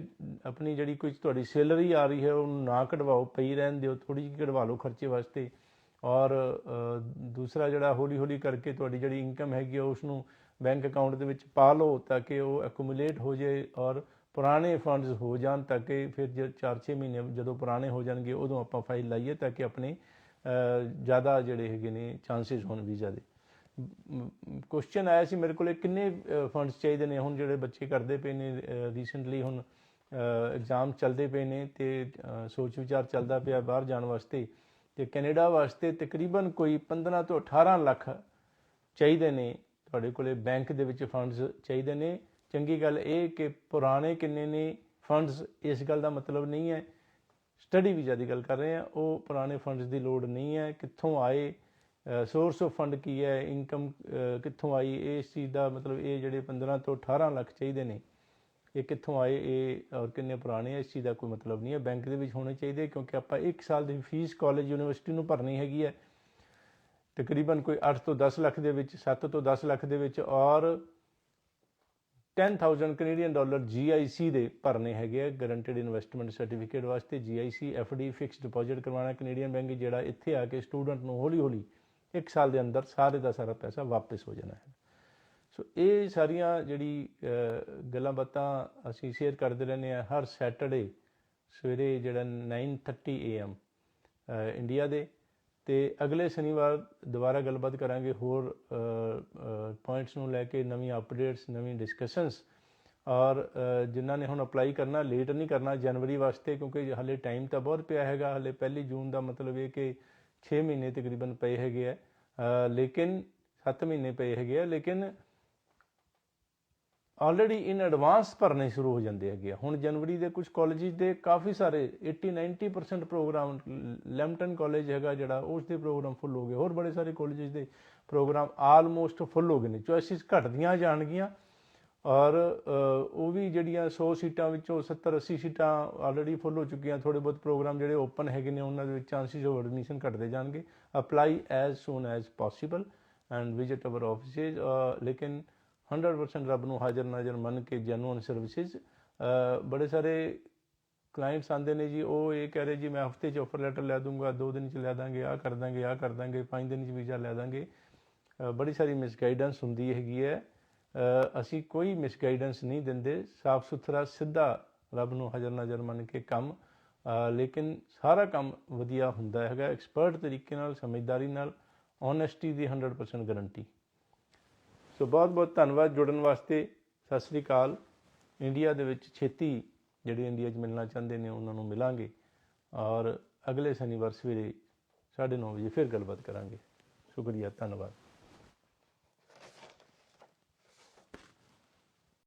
ਆਪਣੀ ਜਿਹੜੀ ਕੋਈ ਤੁਹਾਡੀ ਸੈਲਰੀ ਆ ਰਹੀ ਹੈ ਉਹਨੂੰ ਨਾ ਕਢਵਾਓ, ਪਈ ਰਹਿਣ ਦਿਓ, ਥੋੜ੍ਹੀ ਜਿਹੀ ਕਢਵਾ ਲਓ ਖਰਚੇ ਵਾਸਤੇ। ਔਰ ਦੂਸਰਾ ਜਿਹੜਾ ਹੌਲੀ ਕਰਕੇ ਤੁਹਾਡੀ ਜਿਹੜੀ ਇਨਕਮ ਹੈਗੀ ਉਸ ਨੂੰ ਬੈਂਕ ਅਕਾਊਂਟ ਦੇ ਵਿੱਚ ਪਾ ਲਓ ਤਾਂ ਕਿ ਉਹ ਐਕੂਮੂਲੇਟ ਹੋ ਜਾਏ ਔਰ ਪੁਰਾਣੇ ਫੰਡਸ ਹੋ ਜਾਣ, ਤਾਂ ਕਿ ਫਿਰ 4-6 ਮਹੀਨੇ ਜਦੋਂ ਪੁਰਾਣੇ ਹੋ ਜਾਣਗੇ ਉਦੋਂ ਆਪਾਂ ਫਾਈਲ ਲਾਈਏ, ਤਾਂ ਕਿ ਆਪਣੇ ਜ਼ਿਆਦਾ ਜਿਹੜੇ ਹੈਗੇ ਨੇ ਚਾਂਸਿਸ ਹੋਣ ਵੀਜ਼ਾ ਦੇ। ਕੁਐਸਚਨ ਆਇਆ ਸੀ ਮੇਰੇ ਕੋਲ, ਕਿੰਨੇ ਫੰਡਸ ਚਾਹੀਦੇ ਨੇ। ਹੁਣ ਜਿਹੜੇ ਬੱਚੇ ਕਰਦੇ ਪਏ ਨੇ, ਰੀਸੈਂਟਲੀ ਹੁਣ ਐਗਜ਼ਾਮ ਚੱਲਦੇ ਪਏ ਨੇ ਅਤੇ ਸੋਚ ਵਿਚਾਰ ਚੱਲਦਾ ਪਿਆ ਬਾਹਰ ਜਾਣ ਵਾਸਤੇ, ਅਤੇ ਕੈਨੇਡਾ ਵਾਸਤੇ ਤਕਰੀਬਨ ਕੋਈ 15 ਤੋਂ 18 ਲੱਖ ਚਾਹੀਦੇ ਨੇ ਤੁਹਾਡੇ ਕੋਲ ਬੈਂਕ ਦੇ ਵਿੱਚ ਫੰਡਸ ਚਾਹੀਦੇ ਨੇ। ਚੰਗੀ ਗੱਲ ਇਹ ਕਿ ਪੁਰਾਣੇ ਕਿੰਨੇ ਨੇ ਫੰਡਸ, ਇਸ ਗੱਲ ਦਾ ਮਤਲਬ ਨਹੀਂ ਹੈ। ਸਟੱਡੀ ਵੀਜ਼ਾ ਦੀ ਗੱਲ ਕਰ ਰਹੇ ਹਾਂ, ਉਹ ਪੁਰਾਣੇ ਫੰਡਸ ਦੀ ਲੋੜ ਨਹੀਂ ਹੈ। ਕਿੱਥੋਂ ਆਏ, ਸੋਰਸ ਆਫ ਫੰਡ ਕੀ ਹੈ, ਇਨਕਮ ਕਿੱਥੋਂ ਆਈ, ਇਸ ਚੀਜ਼ ਦਾ ਮਤਲਬ ਇਹ ਜਿਹੜੇ 15 ਤੋਂ 18 ਲੱਖ ਚਾਹੀਦੇ ਨੇ ਇਹ ਕਿੱਥੋਂ ਆਏ, ਇਹ ਔਰ ਕਿੰਨੇ ਪੁਰਾਣੇ ਹੈ, ਇਸ ਚੀਜ਼ ਦਾ ਕੋਈ ਮਤਲਬ ਨਹੀਂ ਹੈ। ਬੈਂਕ ਦੇ ਵਿੱਚ ਹੋਣੇ ਚਾਹੀਦੇ, ਕਿਉਂਕਿ ਆਪਾਂ 1 ਸਾਲ ਦੀ ਫੀਸ ਕਾਲਜ ਯੂਨੀਵਰਸਿਟੀ ਨੂੰ ਭਰਨੀ ਹੈਗੀ ਹੈ ਤਕਰੀਬਨ ਕੋਈ 8 ਤੋਂ 10 ਲੱਖ ਦੇ ਵਿੱਚ, 7 ਤੋਂ 10 ਲੱਖ ਦੇ ਵਿੱਚ, ਔਰ 10,000 ਕੈਨੇਡੀਅਨ ਡਾਲਰ GIC ਦੇ ਭਰਨੇ ਹੈਗੇ ਆ, ਗਰੰਟਿਡ ਇਨਵੈਸਟਮੈਂਟ ਸਰਟੀਫਿਕੇਟ ਵਾਸਤੇ। GIC FD ਫਿਕਸ ਡਿਪੋਜ਼ਿਟ ਕਰਵਾਉਣਾ ਕੈਨੇਡੀਅਨ ਬੈਂਕ, ਜਿਹੜਾ ਇੱਥੇ ਆ ਕੇ ਸਟੂਡੈਂਟ ਨੂੰ ਹੌਲੀ 1 ਸਾਲ ਦੇ ਅੰਦਰ ਸਾਰੇ ਦਾ ਸਾਰਾ ਪੈਸਾ ਵਾਪਸ ਹੋ ਜਾਣਾ ਹੈ। ਸੋ ਇਹ ਸਾਰੀਆਂ ਜਿਹੜੀ ਗੱਲਾਂ ਬਾਤਾਂ ਅਸੀਂ ਸ਼ੇਅਰ ਕਰਦੇ ਰਹਿੰਦੇ ਹਾਂ ਹਰ ਸੈਟਰਡੇ ਸਵੇਰੇ, ਜਿਹੜਾ 9:30 AM ਇੰਡੀਆ ਦੇ, ਅਤੇ ਅਗਲੇ ਸ਼ਨੀਵਾਰ ਦੁਬਾਰਾ ਗੱਲਬਾਤ ਕਰਾਂਗੇ ਹੋਰ ਪੁਆਇੰਟਸ ਨੂੰ ਲੈ ਕੇ, ਨਵੀਂ ਅਪਡੇਟਸ, ਨਵੀਂ ਡਿਸਕਸ਼ਨਸ। ਔਰ ਜਿਨ੍ਹਾਂ ਨੇ ਹੁਣ ਅਪਲਾਈ ਕਰਨਾ, ਲੇਟ ਨਹੀਂ ਕਰਨਾ ਜਨਵਰੀ ਵਾਸਤੇ, ਕਿਉਂਕਿ ਹਾਲੇ ਟਾਈਮ ਤਾਂ ਬਹੁਤ ਪਿਆ ਹੈਗਾ। ਹਾਲੇ 1 ਜੂਨ ਦਾ ਮਤਲਬ ਇਹ ਕਿ 6 ਮਹੀਨੇ ਤਕਰੀਬਨ ਪਏ ਹੈਗੇ ਹੈ, ਲੇਕਿਨ 7 ਮਹੀਨੇ ਪਏ ਹੈਗੇ ਆ, ਲੇਕਿਨ ਆਲਰੇਡੀ ਇਨ ਐਡਵਾਂਸ ਭਰਨੇ ਸ਼ੁਰੂ ਹੋ ਜਾਂਦੇ ਹੈਗੇ ਆ। ਹੁਣ ਜਨਵਰੀ ਦੇ ਕੁਝ ਕਾਲਜਿਸ ਦੇ ਕਾਫੀ ਸਾਰੇ 80-90% ਪ੍ਰੋਗਰਾਮ, ਲੈਂਪਟਨ ਕਾਲਜ ਹੈਗਾ ਜਿਹੜਾ, ਉਸ ਦੇ ਪ੍ਰੋਗਰਾਮ ਫੁੱਲ ਹੋ ਗਏ। ਹੋਰ ਬੜੇ ਸਾਰੇ ਕਾਲਜਿਸ ਦੇ ਪ੍ਰੋਗਰਾਮ ਆਲਮੋਸਟ ਫੁੱਲ ਹੋ ਗਏ ਨੇ। ਚੋਇਸਿਸ ਘਟਦੀਆਂ ਜਾਣਗੀਆਂ, ਔਰ ਉਹ ਵੀ ਜਿਹੜੀਆਂ 100 ਸੀਟਾਂ ਵਿੱਚੋਂ 70-80 ਸੀਟਾਂ ਆਲਰੇਡੀ ਫੁੱਲ ਹੋ ਚੁੱਕੀਆਂ। ਥੋੜ੍ਹੇ ਬਹੁਤ ਪ੍ਰੋਗਰਾਮ ਜਿਹੜੇ ਓਪਨ ਹੈਗੇ ਨੇ ਉਹਨਾਂ ਦੇ ਵਿੱਚ ਚਾਂਸਿਸ ਆਫ ਐਡਮਿਸ਼ਨ ਘਟਦੇ ਜਾਣਗੇ। Apply as soon as possible and visit our offices. ਲੇਕਿਨ 100% ਰੱਬ ਨੂੰ ਹਾਜ਼ਰ ਨਾਜ਼ਰ ਮੰਨ ਕੇ ਜੈਨੂਅਨ ਸਰਵਿਸਿਜ਼। ਬੜੇ ਸਾਰੇ ਕਲਾਇੰਟਸ ਆਉਂਦੇ ਨੇ ਜੀ, ਉਹ ਇਹ ਕਹਿ ਰਹੇ ਜੀ ਮੈਂ ਹਫ਼ਤੇ 'ਚ ਆਫਰ ਲੈਟਰ ਲੈ ਦੂੰਗਾ, 2 ਦਿਨ 'ਚ ਲੈ ਦਾਂਗੇ, ਆਹ ਕਰ ਦਾਂਗੇ, 5 ਦਿਨ 'ਚ ਵੀਜ਼ਾ ਲੈ ਦਾਂਗੇ। ਬੜੀ ਸਾਰੀ ਮਿਸਗਾਈਡੈਂਸ ਹੁੰਦੀ ਹੈਗੀ ਹੈ। ਅਸੀਂ ਕੋਈ ਮਿਸਗਾਈਡੈਂਸ ਨਹੀਂ ਦਿੰਦੇ, ਸਾਫ ਸੁਥਰਾ ਸਿੱਧਾ ਰੱਬ ਨੂੰ ਹਾਜ਼ਰ ਨਾਜ਼ਰ ਮੰਨ ਕੇ ਕੰਮ, ਲੇਕਿਨ ਸਾਰਾ ਕੰਮ ਵਧੀਆ ਹੁੰਦਾ ਹੈਗਾ ਐਕਸਪਰਟ ਤਰੀਕੇ ਨਾਲ, ਸਮਝਦਾਰੀ ਨਾਲ, ਓਨੈਸਟੀ ਦੀ 100% ਗਰੰਟੀ। ਸੋ ਬਹੁਤ ਬਹੁਤ ਧੰਨਵਾਦ ਜੁੜਨ ਵਾਸਤੇ। ਸਤਿ ਸ੍ਰੀ ਅਕਾਲ। ਇੰਡੀਆ ਦੇ ਵਿੱਚ ਛੇਤੀ ਜਿਹੜੇ ਇੰਡੀਆ 'ਚ ਮਿਲਣਾ ਚਾਹੁੰਦੇ ਨੇ ਉਹਨਾਂ ਨੂੰ ਮਿਲਾਂਗੇ, ਔਰ ਅਗਲੇ ਸ਼ਨੀਵਾਰ ਸਵੇਰੇ 9:30 ਵਜੇ ਫਿਰ ਗੱਲਬਾਤ ਕਰਾਂਗੇ। ਸ਼ੁਕਰੀਆ, ਧੰਨਵਾਦ।